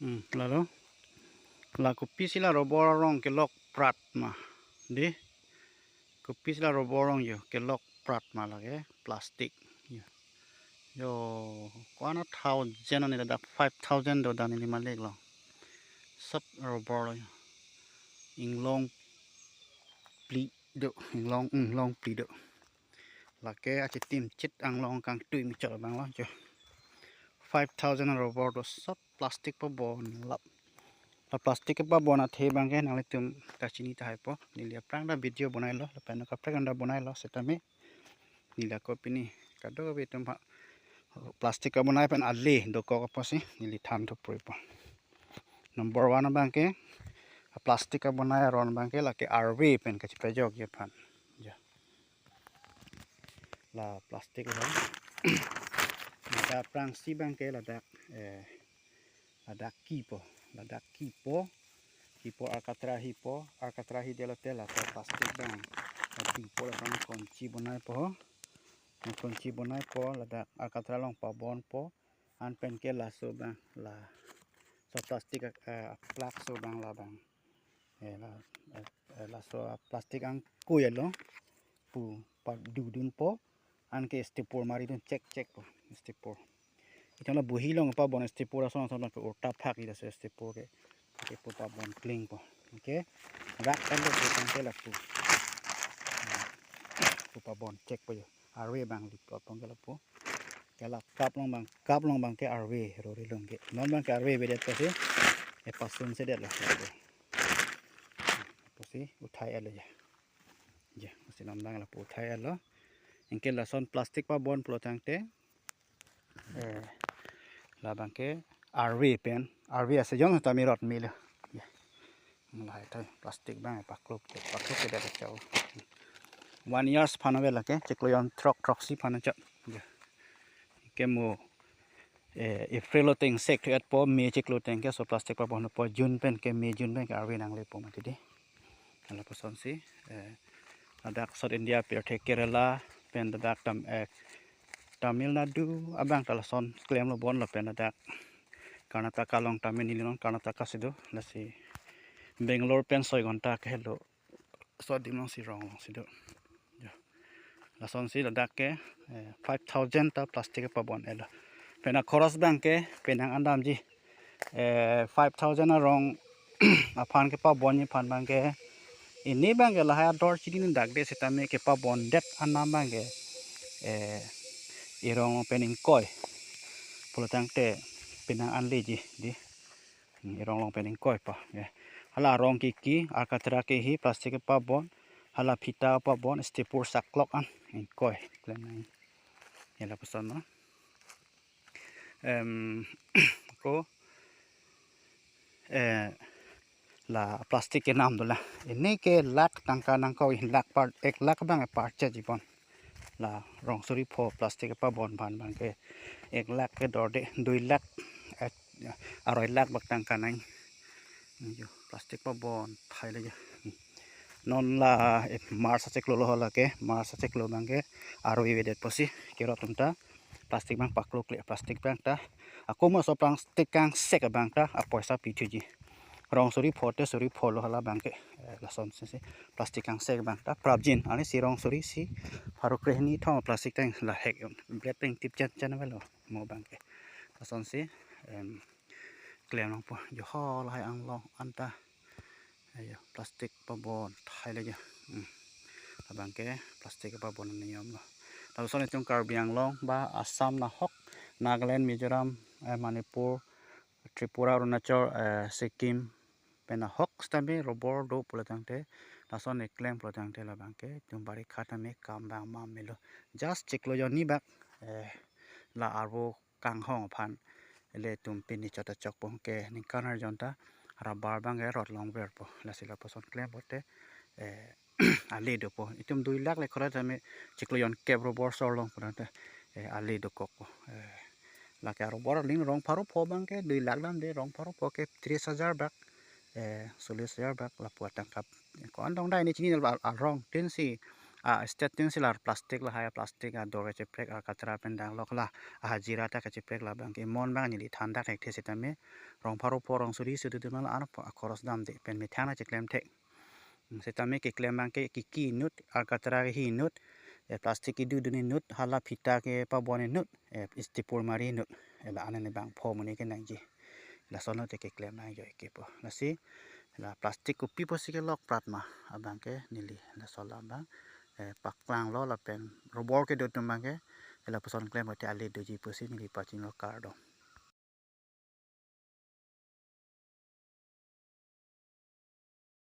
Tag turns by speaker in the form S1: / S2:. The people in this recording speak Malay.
S1: Lalu kopi sila roborong kelok prat ma di kopi sila roborong yo kelok prat ma lage plastik yo kuana thousand ani da 5000 do dan ni malek lo sab robor inglong pli do inglong pli do lake a chitim chit anglong kang tui mi chol bang lo jo 5000 robor do sab plastik po bon lap la plastik pa bona the bangke nale tum ta chini ta hai po nilia prang da video banai lo pen ka prang da banai lo setame nila ko pini kado be tum plastik ka banai pen ali do ko pa si nili tham tho poi po number 1 bangke plastik ka banai ron bangke la ke rv pen ka chipe jog ye phan ja la plastik lo da prang si bangke la dak ada kipo lada kipo arkatrahi dela tela plastik bang kipo la bang kunci bonai po lada arkatralong pa bon po an pen ke la so bang la so plastik plak so bang la bang la so plastik ang kuyelo pu pa dudun po an ke stipur mari dun check po stipur itang la buhi long pa bon stipur so ke urta phak ida se stipur ke po pa bon cling po okay rak kan lo tang ke la pu pa bon check po yo arwe bang li po tong ke la po ke la kap long bang ke arwe ro ri long ke non bang ke arwe be det pa se e pasun se det la po si uthai alo ja si nam bang la po uthai alo engke la son plastik pa bon plo tang te la bangke RV pen RV ase jong ta mi rot mi le lai thai plastik bang pakluk ke da chau 1 years phanabe la ke chekloyon truck si phana cha ke mo April lo teng sek thet po me cheklo teng ke so plastik pa bon po June pen ke me June pen ke RV nang le po ma ti di ala po son si adak South India per the Kerala pen dak Tamil Nadu abang talason claim lo bon lo pen dak Karnataka long Tamil Nilon Karnataka sido lasi Bangalore pen 6 ghonta ke hello so dimong si rong sido la son si dak ke 5000 ta plastik pa bon elo pena khoros bank ke penang andam ji 5000 rong aphan ke pa bon ni phan bang ke ini bang ke la ha dor chidin dak de setame ke pa bon det anam bang ke irong pening koi polotang te pinang anli ji di irong long pening koi pa hala rong ki arkatra ke hi plastik pa bon hala phita pa bon stipur saklok an in koi plan nai ela pason no ko la plastik ke nam dola ini ke lak tangka nang ko in lak part 1 lakh bang part cha jipon la rong suri pho plastik pa bon ban bang ke 1 lakh ke dor de 2 lakh aroi lakh bak tangka nai yo plastik pa bon thai le non la mars cheklo lo la ke mars cheklo bang ke aroi vedet posi ke rotunta plastik bang paklok le plastik bang ta akoma so plastik kang sek bang ta a poisa pithuji rong suri phote suri pholo hala bang ke la son se plastik kang sek bang ta prabjin ani si rong suri si faruk rehni tho plastik tang la hek blet tang tip chan velo mo bang ke la son si klem long po yo hol hai ang long anta ayo plastik pa bon thai le ja abang ke plastik pa bon niyom lo ta son itong karbiang long ba assam na hok nagaland mizoram manipur tripura arunachal sikkim pena hok stabe robor do pulatang te ta son claim pulatang te la bang ke tum bari khata me kam bang ma melo just cheklo yo ni bak la arbo kang hong phan le tum pini chota chok pong ke ni kanar jonta rabar bang e rot long ver po la sila po son claim bote ali do po itum 2 lakh le khora tame cheklo yon keb robor sor long purata ali do kok po la ka robor ling rong pharu pho bang ke 2 lakh lam de rong pharu po ke 30000 bak 40000 bak la po tangkap ko andong dai ni chini al rong tin si stating silar plastik la haya plastik dor ke prek katra pendang lokla jira ta ke prek la bang ke mon bang ni thanda thek the setame rong pharo po rong suri su du mal an khoros dam de pen me thana che klem the setame ke klem bang ke ki nut katra ke hi nut plastik ki du ni nut hala phita ke pa bone nut istipur mari nut la anane bang pho mani ke nang ji la sono te ke klem nang jo ke po la si la plastik ku pi po si ke lok prat ma abang ke nili la sola bang pak klang lo la pen robor ke dot bang ke la person klem hote ali do ji po si nili pa ching lo kar do